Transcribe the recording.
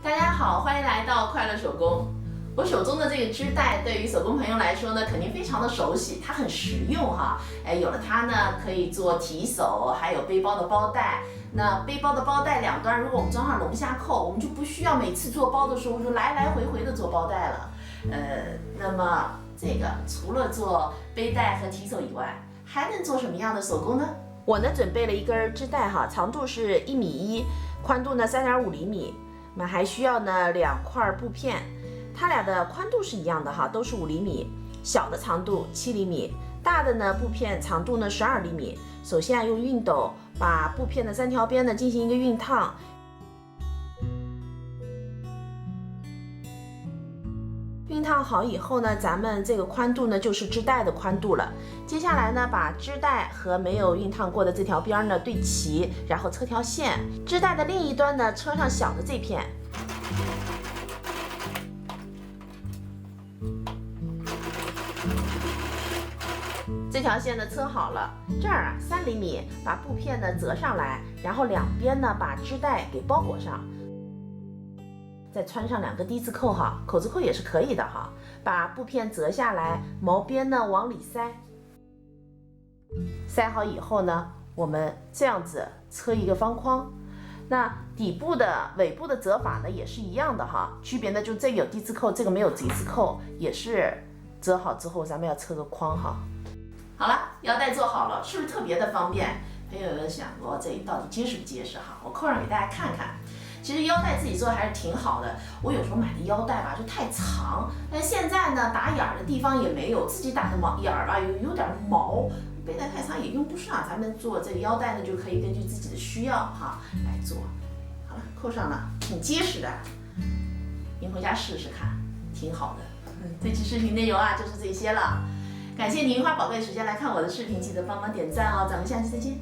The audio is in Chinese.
大家好，欢迎来到快乐手工。我手中的这个织带，对于手工朋友来说呢，肯定非常的熟悉，它很实用哈。有了它呢，可以做提手，还有背包的包带。那背包的包带两端，如果我们装上龙虾扣，我们就不需要每次做包的时候就来来回回的做包带了。那么这个除了做背带和提手以外，还能做什么样的手工呢？我呢准备了一根织带哈，长度是1.1米，宽度呢3.5厘米。那么还需要呢2块布片，它俩的宽度是一样的哈，都是5厘米，小的长度7厘米，大的呢布片长度呢12厘米。首先用熨斗把布片的3条边呢进行一个熨烫。熨烫好以后呢，咱们这个宽度呢就是织带的宽度了。接下来呢，把织带和没有熨烫过的这条边呢对齐，然后车条线。织带的另一端呢车上小的这片。这条线呢车好了，这儿啊3厘米，把布片呢折上来，然后两边呢把织带给包裹上。再穿上2个低字扣哈，口子扣也是可以的哈。把布片折下来，毛边呢往里塞。塞好以后呢，我们这样子车一个方框。那底部的尾部的折法呢也是一样的哈，区别呢就这个有低字扣，这个没有低字扣，也是折好之后咱们要车个框哈。好了，腰带做好了，是不是特别的方便？朋友们想过这到底结实不结实哈？我扣上给大家看看。其实腰带自己做还是挺好的，我有时候买的腰带吧就太长，但现在呢打眼儿的地方也没有，自己打的眼儿吧有点毛，背带太长也用不上。咱们做这个腰带呢就可以根据自己的需要哈来做。好了，扣上了，挺结实的，您回家试试看，挺好的。这期视频内容啊就是这些了，感谢您花宝贵的时间来看我的视频，记得帮忙点赞哦，咱们下期再见。